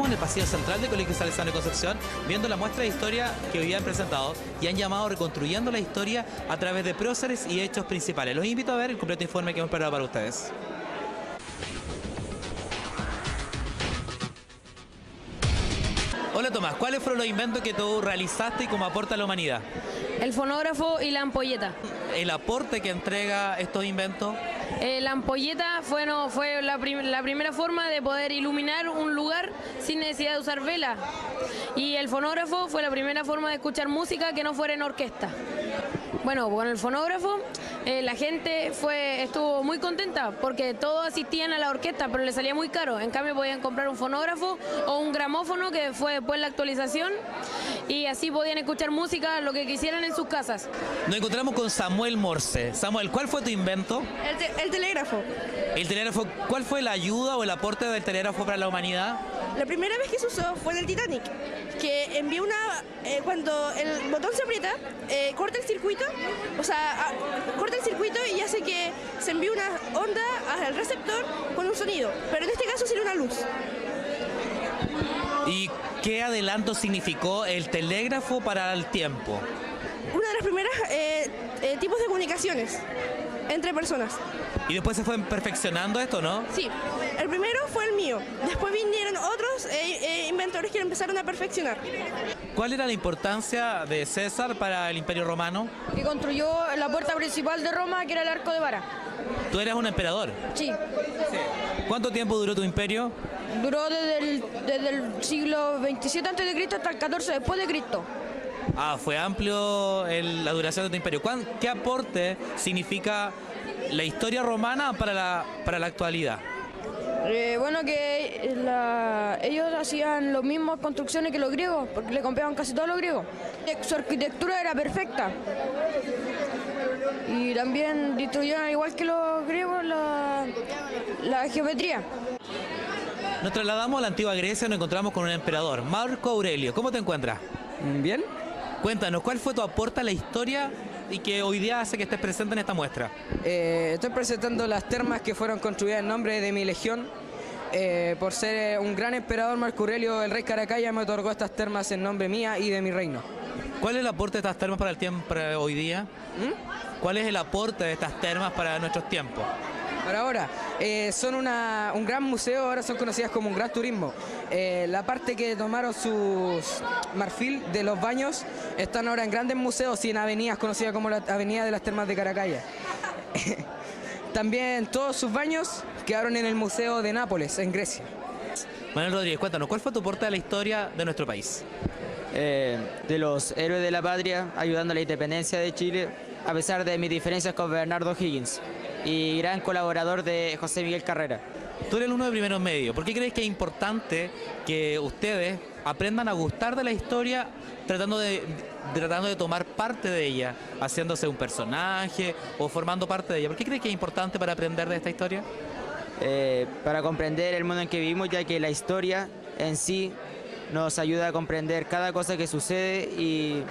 en el pasillo central del Colegio Salesiano de Concepción, viendo la muestra de historia que hoy han presentado y han llamado Reconstruyendo la Historia a través de próceres y hechos principales. Los invito a ver el completo informe que hemos preparado para ustedes. Hola Tomás, ¿cuáles fueron los inventos que tú realizaste y cómo aporta a la humanidad? El fonógrafo y la ampolleta. ¿El aporte que entrega estos inventos? La ampolleta fue la primera forma de poder iluminar un lugar sin necesidad de usar vela. Y el fonógrafo fue la primera forma de escuchar música que no fuera en orquesta. Bueno, con el fonógrafo la gente estuvo muy contenta porque todos asistían a la orquesta, pero les salía muy caro. En cambio podían comprar un fonógrafo o un gramófono, que fue después la actualización, y así podían escuchar música, lo que quisieran en sus casas. Nos encontramos con Samuel Morse. Samuel, ¿cuál fue tu invento? El telégrafo. El telégrafo, ¿cuál fue la ayuda o el aporte del telégrafo para la humanidad? La primera vez que se usó fue en el Titanic, que envió cuando el botón se aprieta, corta el circuito, corta el circuito y hace que se envíe una onda al receptor con un sonido, pero en este caso sería una luz. ¿Y qué adelanto significó el telégrafo para el tiempo? Una de las primeras tipos de comunicaciones entre personas. ¿Y después se fue perfeccionando esto, no? Sí, el primero fue el mío, después vinieron otros inventores que lo empezaron a perfeccionar. ¿Cuál era la importancia de César para el Imperio Romano? Que construyó la puerta principal de Roma, que era el Arco de Vara. ¿Tú eras un emperador? Sí. ¿Cuánto tiempo duró tu imperio? Duró desde el siglo 27 a.C. hasta el 14 después de Cristo. Ah, fue amplio la duración de tu imperio. ¿Qué aporte significa la historia romana para la actualidad? Bueno, que ellos hacían las mismas construcciones que los griegos, porque le copiaban casi todos los griegos. Su arquitectura era perfecta. Y también destruyeron, igual que los griegos, la geometría. Nos trasladamos a la antigua Grecia y nos encontramos con un emperador, Marco Aurelio. ¿Cómo te encuentras? Bien. Cuéntanos, ¿cuál fue tu aporte a la historia y que hoy día hace que estés presente en esta muestra? Estoy presentando las termas que fueron construidas en nombre de mi legión. Por ser un gran emperador, Marco Aurelio, el rey Caracalla, me otorgó estas termas en nombre mía y de mi reino. ¿Cuál es el aporte de estas termas para el tiempo para hoy día? ¿Cuál es el aporte de estas termas para nuestros tiempos? Para ahora, son un gran museo, ahora son conocidas como un gran turismo. La parte que tomaron sus marfil de los baños están ahora en grandes museos y en avenidas conocidas como la Avenida de las Termas de Caracalla. También todos sus baños quedaron en el Museo de Nápoles, en Grecia. Manuel Rodríguez, cuéntanos, ¿cuál fue tu aporte a la historia de nuestro país? De los héroes de la patria, ayudando a la independencia de Chile, a pesar de mis diferencias con Bernardo Higgins, y gran colaborador de José Miguel Carrera. Tú eres uno de primeros medios. ¿Por qué crees que es importante que ustedes aprendan a gustar de la historia tratando de tomar parte de ella, haciéndose un personaje o formando parte de ella? ¿Por qué crees que es importante para aprender de esta historia? Para comprender el mundo en que vivimos, ya que la historia en sí nos ayuda a comprender cada cosa que sucede y...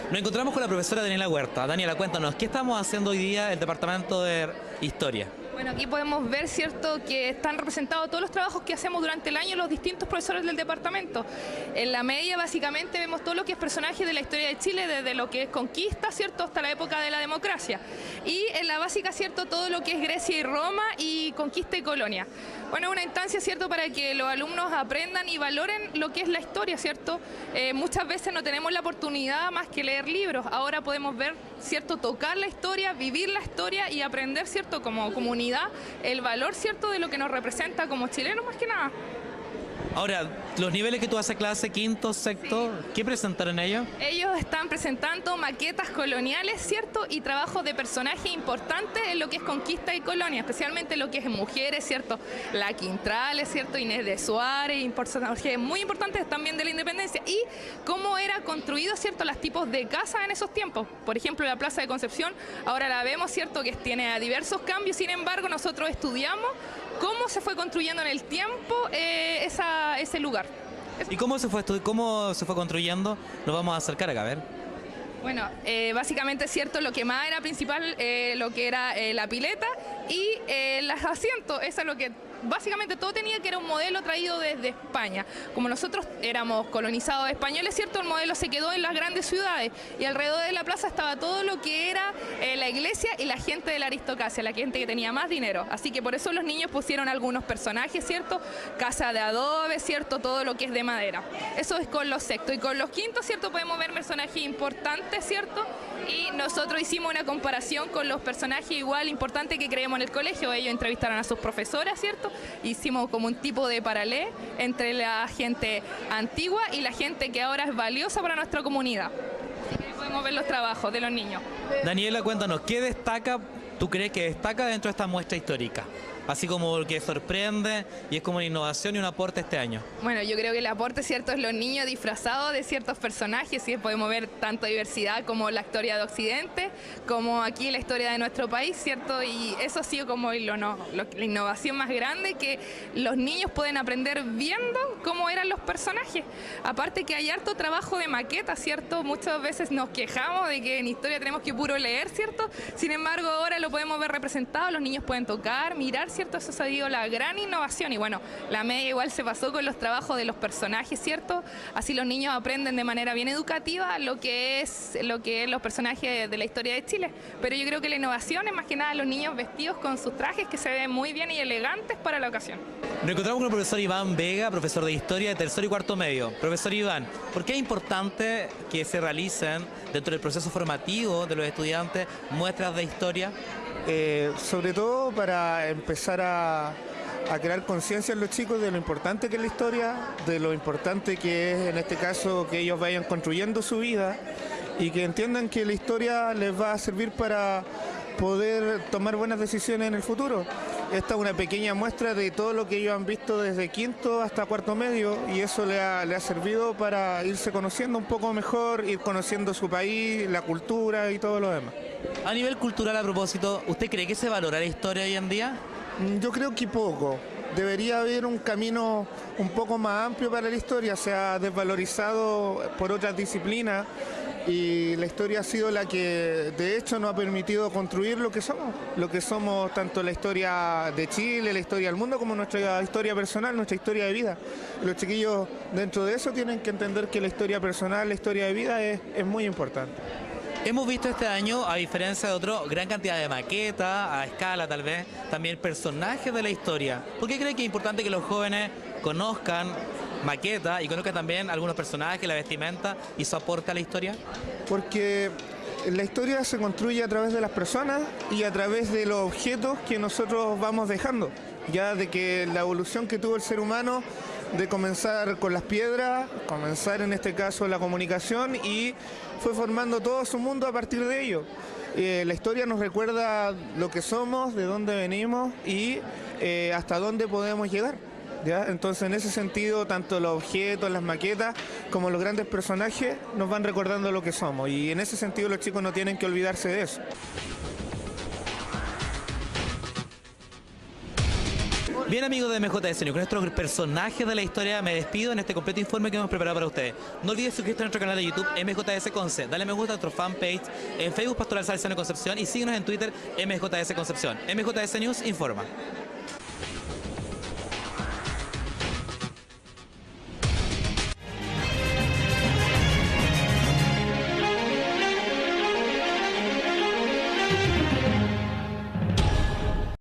Nos encontramos con la profesora Daniela Huerta. Daniela, cuéntanos, ¿qué estamos haciendo hoy día en el Departamento de Historia? Bueno, aquí podemos ver, ¿cierto?, que están representados todos los trabajos que hacemos durante el año los distintos profesores del departamento. En la media, básicamente, vemos todo lo que es personaje de la historia de Chile, desde lo que es conquista, ¿cierto?, hasta la época de la democracia. Y en la básica, ¿cierto?, todo lo que es Grecia y Roma y conquista y colonia. Bueno, es una instancia, ¿cierto?, para que los alumnos aprendan y valoren lo que es la historia, ¿cierto? Muchas veces no tenemos la oportunidad más que leer libros. Ahora podemos ver, ¿cierto?, tocar la historia, vivir la historia y aprender, ¿cierto?, como comunidad, el valor, ¿cierto?, de lo que nos representa como chilenos más que nada. Ahora, los niveles que tú haces clase, quinto, sexto, sí. ¿Qué presentaron ellos? Ellos están presentando maquetas coloniales, ¿cierto? Y trabajos de personajes importantes en lo que es conquista y colonia, especialmente lo que es mujeres, ¿cierto? La Quintrales, ¿cierto? Inés de Suárez, personajes muy importantes también de la independencia. Y cómo era construido, ¿cierto?, los tipos de casas en esos tiempos. Por ejemplo, la Plaza de Concepción, ahora la vemos, ¿cierto?, que tiene diversos cambios. Sin embargo, nosotros estudiamos cómo se fue construyendo en el tiempo ese lugar. ¿Y cómo se fue construyendo? Nos vamos a acercar acá, a ver. Bueno, básicamente es cierto, lo que más era principal, lo que era la pileta y los asientos, eso es lo que básicamente todo tenía, que era un modelo traído desde España. Como nosotros éramos colonizados españoles, cierto, el modelo se quedó en las grandes ciudades y alrededor de la plaza estaba todo lo que era la iglesia y la gente de la aristocracia, la gente que tenía más dinero. Así que por eso los niños pusieron algunos personajes, cierto, casa de adobe, cierto, todo lo que es de madera. Eso es con los sextos, y con los quintos, cierto, podemos ver personajes importantes, cierto, y nosotros hicimos una comparación con los personajes igual importantes que creemos en el colegio. Ellos entrevistaron a sus profesoras, cierto, hicimos como un tipo de paralelo entre la gente antigua y la gente que ahora es valiosa para nuestra comunidad. Así que podemos ver los trabajos de los niños. Daniela, cuéntanos, ¿qué destaca, tú crees que destaca dentro de esta muestra histórica? Así como el que sorprende y es como una innovación y un aporte este año. Bueno, yo creo que el aporte, cierto, es los niños disfrazados de ciertos personajes, y podemos ver tanto diversidad como la historia de Occidente, como aquí la historia de nuestro país, cierto, y eso ha sido como la innovación más grande, que los niños pueden aprender viendo cómo eran los personajes. Aparte que hay harto trabajo de maqueta, cierto, muchas veces nos quejamos de que en historia tenemos que puro leer, cierto, sin embargo ahora lo podemos ver representado, los niños pueden tocar, mirar, ¿cierto? Eso ha sido la gran innovación. Y bueno, la media igual se pasó con los trabajos de los personajes, ¿cierto? Así los niños aprenden de manera bien educativa lo que es los personajes de la historia de Chile. Pero yo creo que la innovación es más que nada los niños vestidos con sus trajes, que se ven muy bien y elegantes para la ocasión. Nos encontramos con el profesor Iván Vega, profesor de Historia de tercero y cuarto medio. Profesor Iván, ¿por qué es importante que se realicen dentro del proceso formativo de los estudiantes muestras de historia? Sobre todo para empezar a crear conciencia en los chicos de lo importante que es la historia, de lo importante que es en este caso que ellos vayan construyendo su vida y que entiendan que la historia les va a servir para poder tomar buenas decisiones en el futuro. Esta es una pequeña muestra de todo lo que ellos han visto desde quinto hasta cuarto medio, y eso le ha servido para irse conociendo un poco mejor, ir conociendo su país, la cultura y todo lo demás. A nivel cultural, a propósito, ¿usted cree que se valora la historia hoy en día? Yo creo que poco. Debería haber un camino un poco más amplio para la historia. Se ha desvalorizado por otras disciplinas y la historia ha sido la que de hecho nos ha permitido construir lo que somos tanto la historia de Chile, la historia del mundo, como nuestra historia personal, nuestra historia de vida. Los chiquillos dentro de eso tienen que entender que la historia personal, la historia de vida es muy importante. Hemos visto este año, a diferencia de otro, gran cantidad de maquetas, a escala tal vez, también personajes de la historia. ¿Por qué cree que es importante que los jóvenes conozcan maquetas y conozcan también algunos personajes, la vestimenta y su aporte a la historia? Porque la historia se construye a través de las personas y a través de los objetos que nosotros vamos dejando. Ya de que la evolución que tuvo el ser humano, de comenzar con las piedras, comenzar en este caso la comunicación, y fue formando todo su mundo a partir de ello. La historia nos recuerda lo que somos, de dónde venimos y hasta dónde podemos llegar. ¿Ya? Entonces, en ese sentido, tanto los objetos, las maquetas, como los grandes personajes nos van recordando lo que somos, y en ese sentido los chicos no tienen que olvidarse de eso. Bien, amigos de MJS News, con nuestros personajes de la historia me despido en este completo informe que hemos preparado para ustedes. No olvides suscribirte a nuestro canal de YouTube MJS Conce, dale me gusta a nuestro fanpage en Facebook Pastoral Salesiano Concepción y síguenos en Twitter MJS Concepción. MJS News informa.